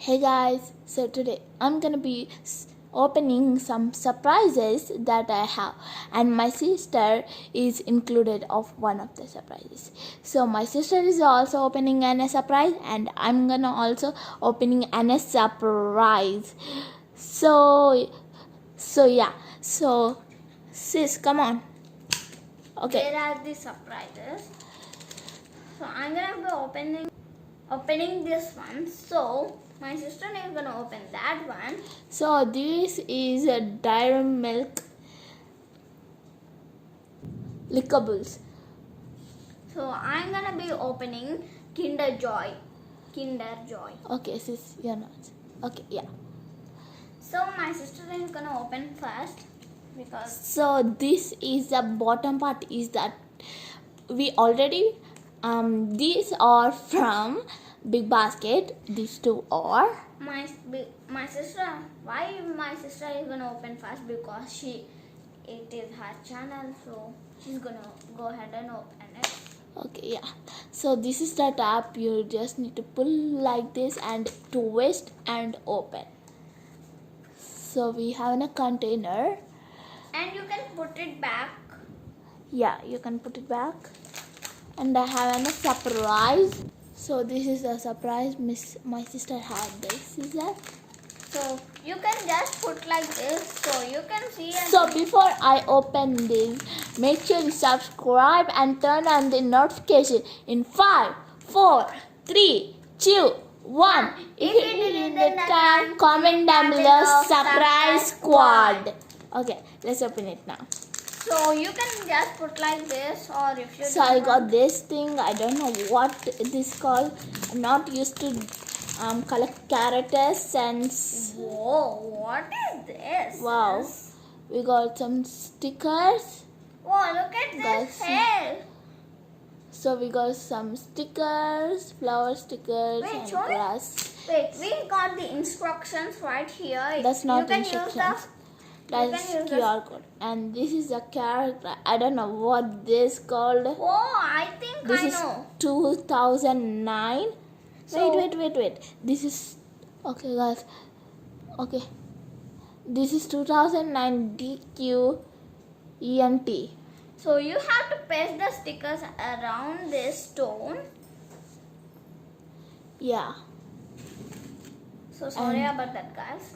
Hey guys, so today I'm gonna be opening some surprises that I have, and my sister is included of one of the surprises. So my sister is also opening a surprise, and I'm gonna also opening a surprise. So sis, come on. Okay. There are the surprises. So I'm gonna be opening this one. So my sister is gonna open that one. So this is a dairy milk lickables. So I'm gonna be opening Kinder Joy. Kinder Joy. Okay, sis, you're not. Okay, yeah. So my sister is gonna open first because So this is the bottom part is that we already these are from Big Basket. These two are my sister. Why my sister is gonna open first? Because it is her channel, so she's gonna go ahead and open it. okay, yeah. So this is the tab. You just need to pull like this and twist and open. So we have in a container. And you can put it back. Yeah, you can put it back. And I have a surprise. So this is a surprise. My sister had this. Is that? So you can just put like this, so you can see. So before I open this, make sure you subscribe and turn on the notification in 5, 4, 3, 2, 1. If you did in the time, comment down below. Surprise squad. Okay, let's open it now. So you can just put like this, or if you. So I got this thing. I don't know what it is called. I'm not used to collect characters and. Whoa! What is this? Wow, we got some stickers. Whoa! Look at this hair. So we got some stickers, flower stickers, Wait, and show me. grass. Wait, we got the instructions right here. That's not you can instructions. Use That's use QR code. And this is a character. I don't know what this called. Oh, I think This I is know. 2009. So- Wait. This is okay, guys. Okay, this is 2009 DQENT. So you have to paste the stickers around this stone. Yeah. So sorry about that, guys.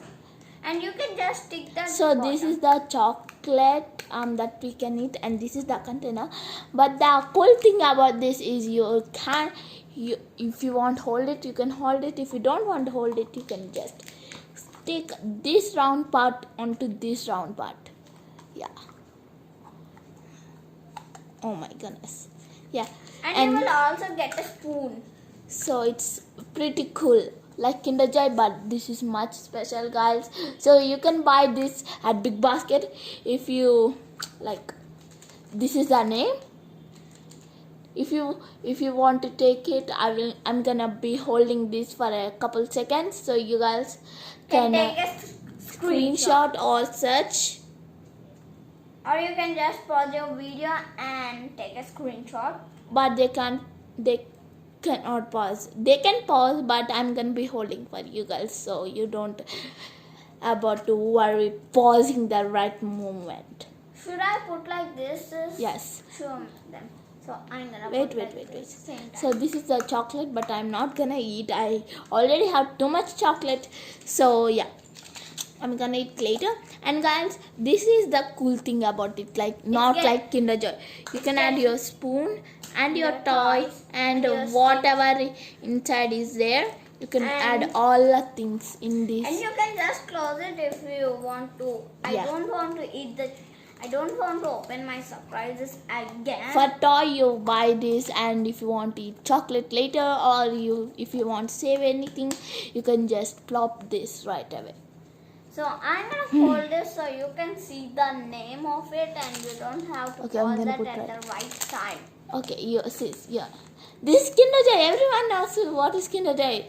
And you can just stick that. So this is the chocolate that we can eat, and this is the container. But the cool thing about this is if you want to hold it, you can hold it. If you don't want to hold it, you can just stick this round part onto this round part. Yeah. Oh my goodness. Yeah. And you will also get a spoon. So it's pretty cool, like Kinder Joy, but this is much special, guys. So you can buy this at Big Basket if you like. This is the name. If you want to take it, I'm gonna be holding this for a couple seconds, so you guys can take a screenshot or search. Or you can just pause your video and take a screenshot. But they cannot pause. They can pause, but I'm gonna be holding for you guys, so you don't about to worry pausing the right moment. Should I put like this? Yes. Show them. So I'm gonna Wait. So this is the chocolate, but I'm not gonna eat. I already have too much chocolate, so yeah, I'm gonna eat later. And guys, this is the cool thing about it. Like not like Kinder Joy. You can add your spoon and your toy and whatever inside is there. You can add all the things in this. And you can just close it if you want to. I don't want to open my surprises again. For toy, you buy this, and if you want to eat chocolate later, or if you want to save anything, you can just plop this right away. So I'm gonna hold this so you can see the name of it, and you don't have to pause it at the right time. Okay, sis, yeah. This Kinder Joy, everyone knows what is Kinder Joy.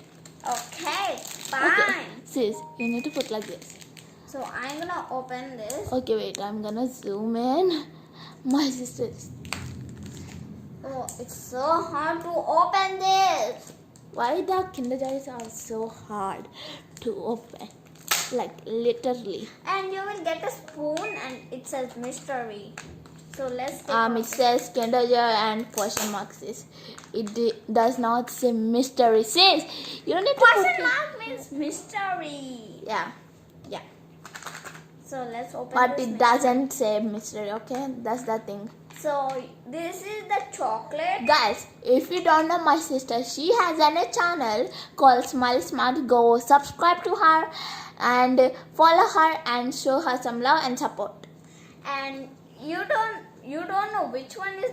Okay, fine. Okay, sis, you need to put like this. So I'm gonna open this. Okay, wait, I'm gonna zoom in. My sister. Oh, it's so hard to open this. why the Kinder Joys are so hard to open? Like literally. And you will get a spoon and it says mystery. So let's take It says Kinder Joy and question mark says. Does not say mystery. Says you need to question put mark means mystery. Yeah. So let's open But this it mystery. doesn't say mystery, okay? That's the thing. So this is the chocolate. Guys, if you don't know my sister, she has a channel called Smile Smart. Go subscribe to her and follow her and show her some love and support. And you don't know which one is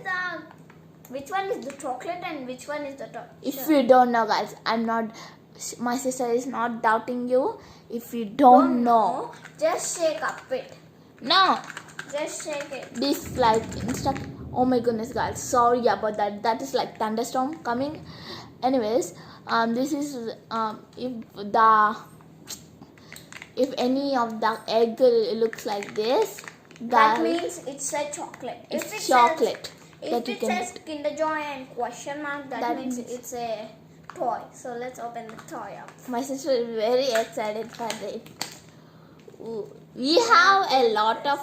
the chocolate and which one is the If you don't know, guys, my sister is not doubting you. If you don't know, just shake up it. no, Just shake it. this like oh my goodness, guys, sorry about that. That is like thunderstorm coming. Anyways, this is if any of the egg looks like this, That means it's a chocolate. it's chocolate. If it says Kinder Joy and question mark, that means it's a toy. So let's open the toy up. My sister is very excited for it. We have a lot of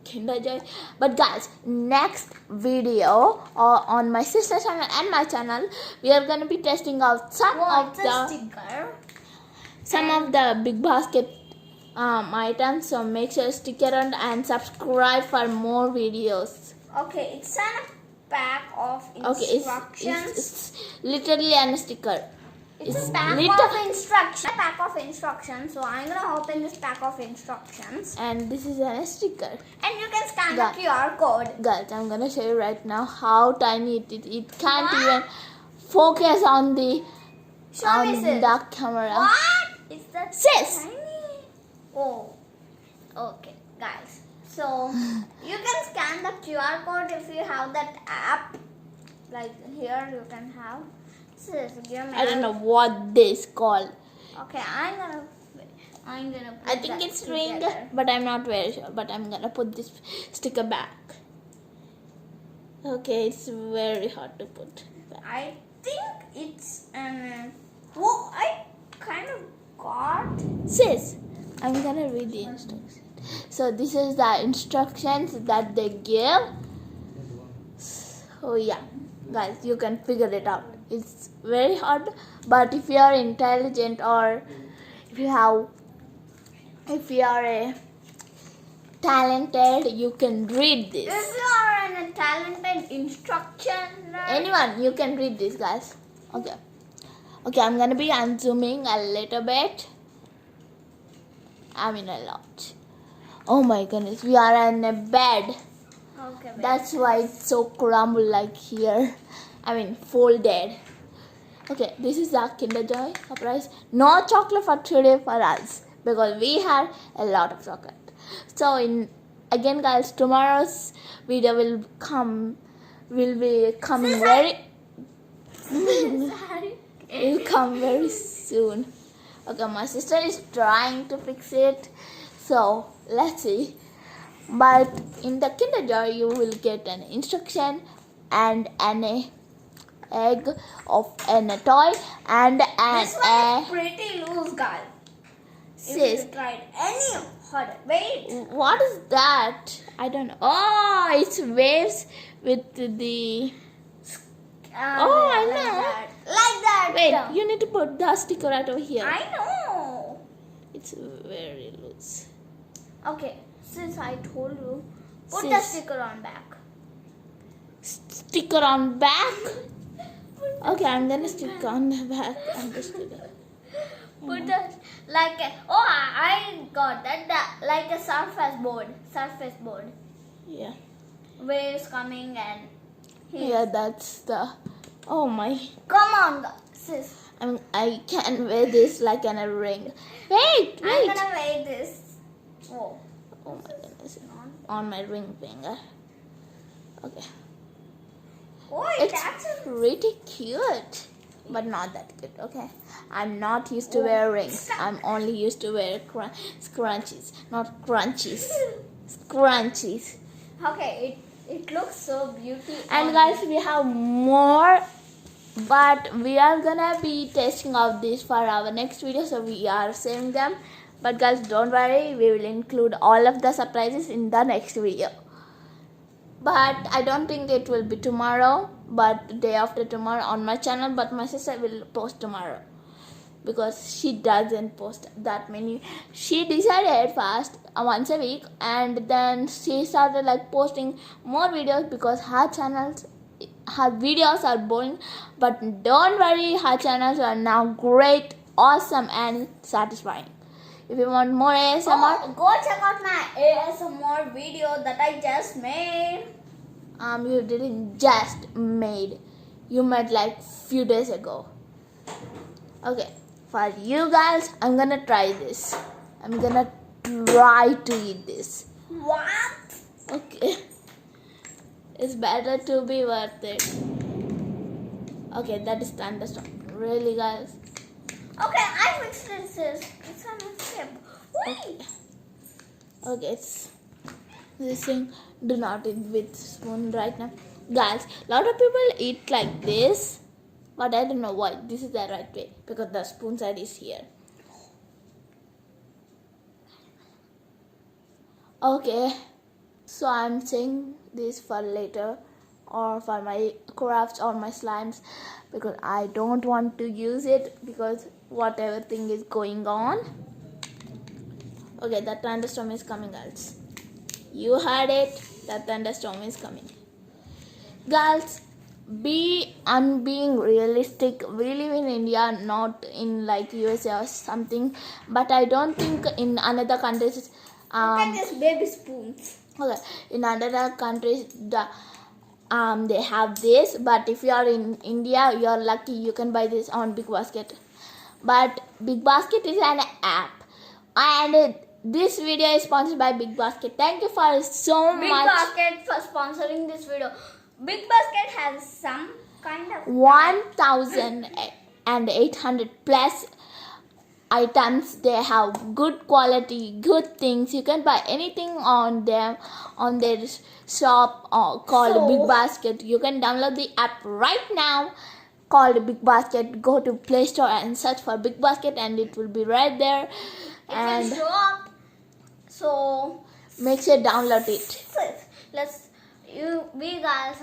Kinder Joy, but guys, next video on my sister's channel and my channel, we are gonna be testing out some of the big basket items. So make sure to stick around and subscribe for more videos. Okay, it's a pack of instructions. It's literally a sticker. It's a pack of instructions. So I'm gonna open this pack of instructions. And this is a sticker. And you can scan the QR code. Guys, I'm gonna show you right now how tiny it is. It can't even focus on the the camera. What? Is that Sis. tiny? Oh, okay, guys. So you can scan the QR code if you have that app. Like here, you can have. Sis, give me. I don't know what this called. Okay, I'm gonna. Put I think it's ring, but I'm not very sure. But I'm gonna put this sticker back. Okay, it's very hard to put back. I think it's oh, I kind of got. Sis, I'm gonna read the instructions. So this is the instructions that they give. So yeah, guys, you can figure it out. It's very hard, but if you are intelligent or if you are a talented, you can read this. If you are a talented instructor, Anyone, you can read this, guys. Okay, I'm gonna be unzooming a little bit. I mean a lot. Oh my goodness, we are in a bed. Okay. That's why it's so crumbled like here. I mean folded. Okay, this is the Kinder Joy surprise. No chocolate for today for us because we had a lot of chocolate. So again, guys, tomorrow's video will be coming very. It will come very soon. Okay, my sister is trying to fix it. So let's see. But in the Kinder Joy, you will get an instruction and an egg of a toy and This one is pretty loose, girl. Sis, If you tried any harder. Wait. what is that? I don't know. Oh, it's waves with the. Oh, I know. Like that. Wait, you need to put the sticker right over here. I know. It's very loose. Okay, since I told you, put the Sis. sticker on back. Sticker on back. Okay, I'm gonna stick on the back of the sticker. Put the I got that like a surface board. Yeah. Waves coming and Yeah, that's the. Oh my. come on, sis. I can wear this like in a ring. Wait. I'm gonna wear this. Oh, Oh my goodness. On my ring finger. Okay. oh, It's that's pretty cute, but not that cute. Okay. I'm not used to wear rings. I'm only used to wear scrunchies, not crunchies. Scrunchies. okay. It looks so beautiful. And guys, we have more but we are gonna be testing out this for our next video, so we are saving them. But guys, don't worry, we will include all of the surprises in the next video. But I don't think it will be tomorrow, but day after tomorrow on my channel. But my sister will post tomorrow because she doesn't post that many. She decided first once a week, and then she started like posting more videos because her videos are boring. But don't worry, her channels are now great, awesome, and satisfying. If you want more ASMR, Go check out my ASMR video that I just made. you didn't just made, you made like few days ago. Okay, for you guys, I'm gonna try this. I'm gonna try to eat this. What? Okay, it's better to be worth it. Okay, that is thunderstorm. Really, guys? Okay, I fixed this. It's gonna skip. Wait. Okay, it's this thing. Do not eat with spoon right now, guys. Lot of people eat like this, but I don't know why. This is the right way because the spoon side is here. Okay, so I'm saying this for later or for my crafts or my slimes because I don't want to use it because whatever thing is going on. Okay, the thunderstorm is coming, guys. You heard it. The thunderstorm is coming. Guys, I'm being realistic. We live in India, not in like USA or something. But I don't think in another countries. Look at this baby spoons. Okay, in other countries, they have this. But if you are in India, you are lucky. You can buy this on Big Basket. But Big Basket is an app, and this video is sponsored by Big Basket. Thank you for so Big much. Basket for sponsoring this video. Big Basket has some kind of 1,800 plus items. They have good quality, good things. You can buy anything on them on their shop called Big Basket. You can download the app right now called Big Basket. Go to Play Store and search for Big Basket, and it will be right there. It And will show up. So make sure download it. we guys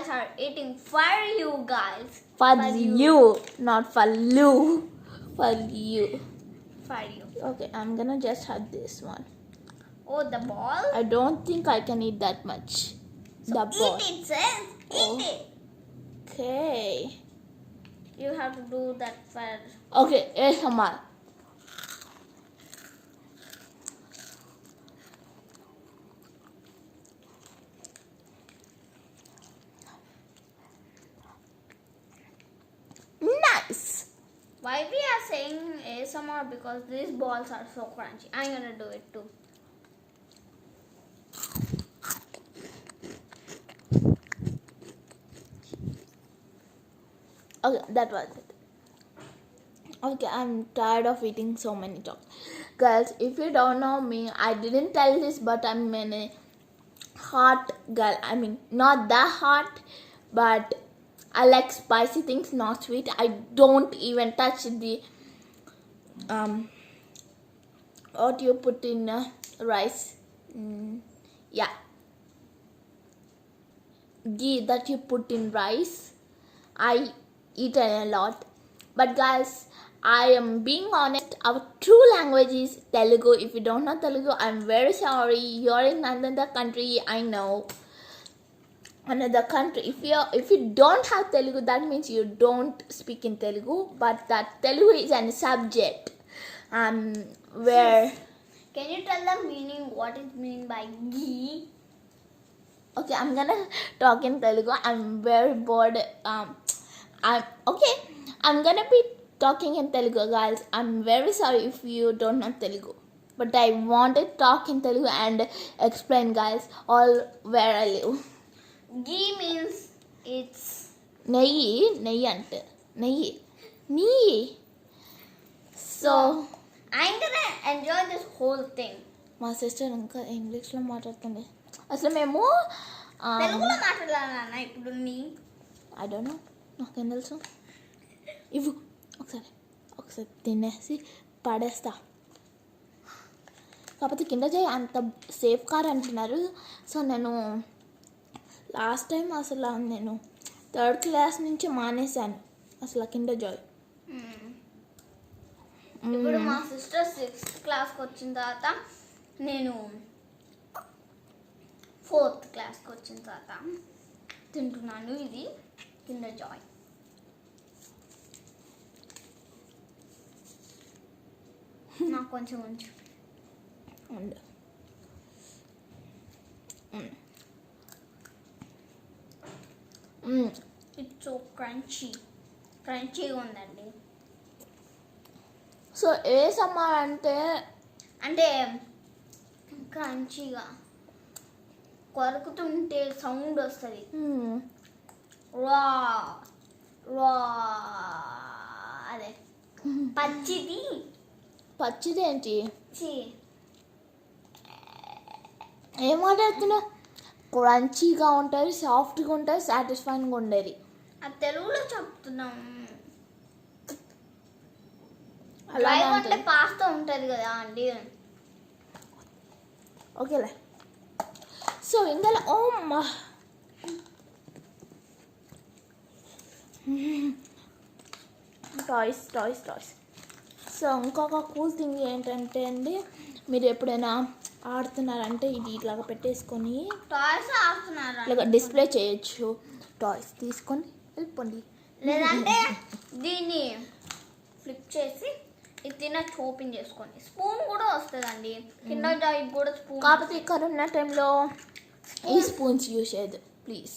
are eating for you guys. For you, not for Lou. For you. For you. Okay, I'm gonna just have this one. Oh, the ball? I don't think I can eat that much. So The ball. eat it, sis. Oh. Eat it. Okay. You have to do that first. Okay, ASMR. Nice. Why we are saying ASMR? Because these balls are so crunchy. I'm gonna do it too. Okay, that was it. Okay, I'm tired of eating so many chocolates. Girls, if you don't know me, I didn't tell this, but I'm a hot girl. I mean, not that hot, but I like spicy things, not sweet. I don't even touch the what you put in rice. Yeah, ghee that you put in rice. I eat it a lot. But guys, I am being honest. Our true language is Telugu. If you don't know Telugu, I'm very sorry. You're in another country. I know. Another country. If you don't have Telugu, that means you don't speak in Telugu. But that Telugu is a subject. Where Can you tell the meaning? What is mean by ghee? okay, I'm gonna talk in Telugu. I'm very bored. I'm gonna be talking in Telugu, guys. I'm very sorry if you don't know Telugu, but I want to talk in Telugu and explain, guys, all where I live. Ghee means it's నెయ్యి అంటే నెయ్యి. So I'm gonna enjoy this whole thing. మా sister ఇంకా ఇంగ్లీష్లో మాట్లాడుతుంది. అసలు మేము తెలుగులో మాట్లాడాలన్నా ఇప్పుడు నీ ఐ డోంట్ నో, నాకేం తెలుసు. ఇవ్వు ఒకసారి తినేసి పడేస్తా. కాకపోతే కిండర్ జాయ్ అంత సేఫ్ కార్ అంటున్నారు. సో నేను లాస్ట్ టైం అసలు నేను 3rd క్లాస్ నుంచి మానేశాను అసలు కిండర్ జాయ్. ఇప్పుడు మా సిస్టర్ 6th క్లాస్కి వచ్చిన తర్వాత నేను 4th క్లాస్కి వచ్చిన తర్వాత తింటున్నాను ఇది కిండర్ జాయ్. నాకు కొంచెం ఉంచు. ఉండు. ఇట్స్ సో క్రంచీగా ఉందండి. సో ఏ సమ్మర్ అంటే క్రంచీగా కొరుకుతుంటే సౌండ్ వస్తుంది. రా రా అదే పచ్చిది ఏంటి? చి ఏం మాట్లాడుతున్నా? క్రంచీగా ఉంటుంది, సాఫ్ట్గా ఉంటుంది, సాటిస్ఫైయింగ్గా ఉండేది. అది తెలుగులో చెప్తున్నాం. అలా అంటే పాస్తా ఉంటుంది కదా అండి. ఓకేలే. సో ఇందులో టాయ్స్. సో ఇంకొక కూల్ థింగ్ ఏంటంటే అండి, మీరు ఎప్పుడైనా ఆడుతున్నారంటే ఇది ఇట్లాగా పెట్టేసుకొని టాయ్స్ ఆడుతున్నారు ఇలాగ డిస్ప్లే చేయొచ్చు. టాయ్స్ తీసుకొని వెళ్ళిపోండి. లేదంటే దీన్ని ఫ్లిప్ చేసి ఇది తినచ్చు ఓపెన్ చేసుకొని. స్పూన్ కూడా వస్తుందండి కిండర్ జాయ్ కూడా స్పూన్. కాకపోతే కరోనా టైంలో ఈ స్పూన్స్ యూజ్ చేయదు ప్లీజ్.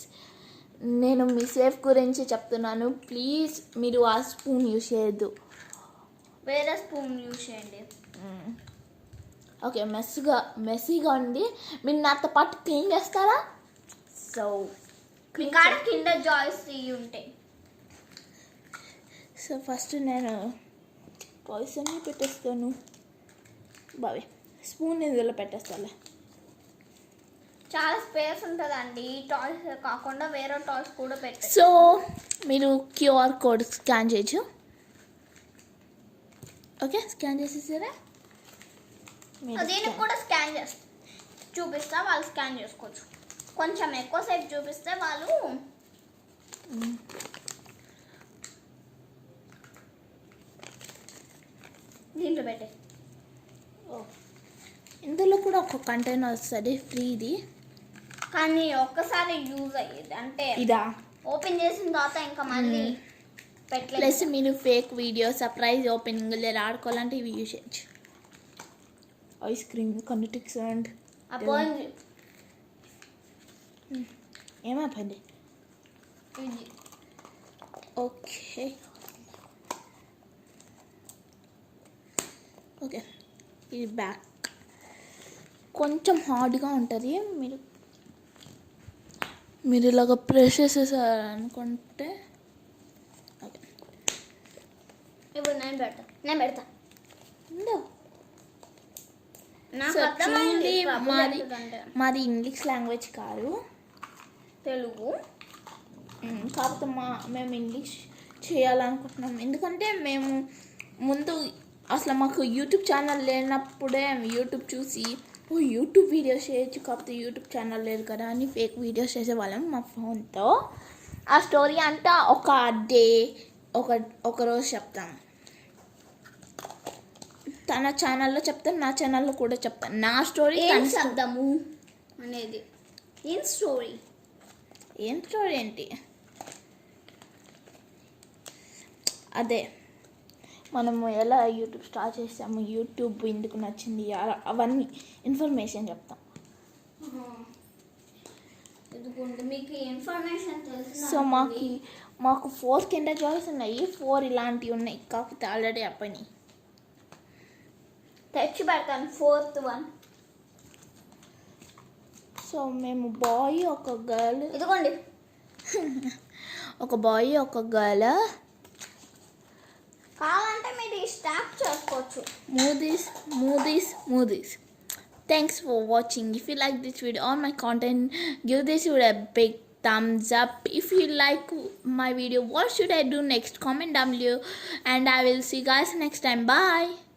నేను మీ సేఫ్ గురించి చెప్తున్నాను. ప్లీజ్ మీరు ఆ స్పూన్ యూజ్ చేయొద్దు, వేరే స్పూన్ యూజ్ చేయండి. ఓకే, మెస్సీగా ఉంది. మీరు నాతో పాటు క్లీన్ చేస్తారా? సో ఇక్కడ కిండర్ జాయ్స్ ఉంటాయి. సో ఫస్ట్ నేను టాయ్స్ అన్నీ పెట్టేస్తాను. బావి స్పూన్ ఇందులో పెట్టేస్తాలే. చాలా స్పేస్ ఉంటుందండి టాయ్స్ కాకుండా వేరే టాయ్స్ కూడా పెట్టారు. సో మీరు QR కోడ్ స్కాన్ చేయొచ్చు. ఓకే, స్కాన్ చేసేసారా? దీనికి కూడా స్కాన్ చేస్తా చూపిస్తా, వాళ్ళు స్కాన్ చేసుకోవచ్చు. కొంచెం ఎక్కువసేపు చూపిస్తే వాళ్ళు దీంట్లో పెట్టే. ఇందులో కూడా ఒక కంటైనర్ వస్తుంది ఫ్రీది, కానీ ఒక్కసారి యూజ్ అయ్యేది. అంటే ఇదా ఓపెన్ చేసిన తర్వాత ఇంకా మళ్ళీ పెట్టలేదు. ప్లస్ మీరు ఫేక్ వీడియో సర్ప్రైజ్ ఓపెనింగ్ లేదా ఆడుకోవాలంటే ఇవి యూజ్ చేయొచ్చు. ఐస్ క్రీమ్ కన్నుటిక్స్ అండ్ పోయింది. ఏమైపోయింది? ఇది ఓకే ఇది బ్యాక్ కొంచెం హార్డ్గా ఉంటుంది. మీరు ఇలాగ ప్రెస్ చేసేసారనుకుంటే ఓకే. ఇప్పుడు నేను పెడతా నాకు సో అర్థమైంది. మాది ఇంగ్లీష్ లాంగ్వేజ్ కాదు, తెలుగు. కాకపోతే మేము ఇంగ్లీష్ చేయాలనుకుంటున్నాం. ఎందుకంటే మేము ముందు అసలు మాకు యూట్యూబ్ ఛానల్ లేనప్పుడే యూట్యూబ్ చూసి యూట్యూబ్ వీడియోస్ చేయొచ్చు, కాకపోతే యూట్యూబ్ ఛానల్ లేదు కదా అని ఫేక్ వీడియోస్ చేసేవాళ్ళం మా ఫోన్తో. ఆ స్టోరీ అంతా ఒక డే ఒక రోజు చెప్తాం. తన ఛానల్లో చెప్తాను, నా ఛానల్లో కూడా చెప్తాను. నా స్టోరీ శబ్దము అనేది ఏం స్టోరీ ఏంటి అదే మనము ఎలా యూట్యూబ్ స్టార్ట్ చేసాము, యూట్యూబ్ ఎందుకు నచ్చింది, అవన్నీ ఇన్ఫర్మేషన్ చెప్తాం. మీకు ఇన్ఫర్మేషన్ తెలుసు. సో మాకు 4 కిండర్ జాయ్స్ ఉన్నాయి, 4 ఇలాంటివి ఉన్నాయి, కాకపోతే ఆల్రెడీ అయిపోయినాయి. తెచ్చి పెడతాను 4th one. సో మేము బాయ్ ఒక గర్ల్, ఇదిగోండి ఒక బాయ్ ఒక గర్ల్. కావాలంటే మీరు స్టాప్ చేసుకోవచ్చు. Movies. Thanks for watching. If you like this video or my content, give this video a big thumbs up. If you like my video, what should I do next? Comment down below, and I will see you guys next time. Bye.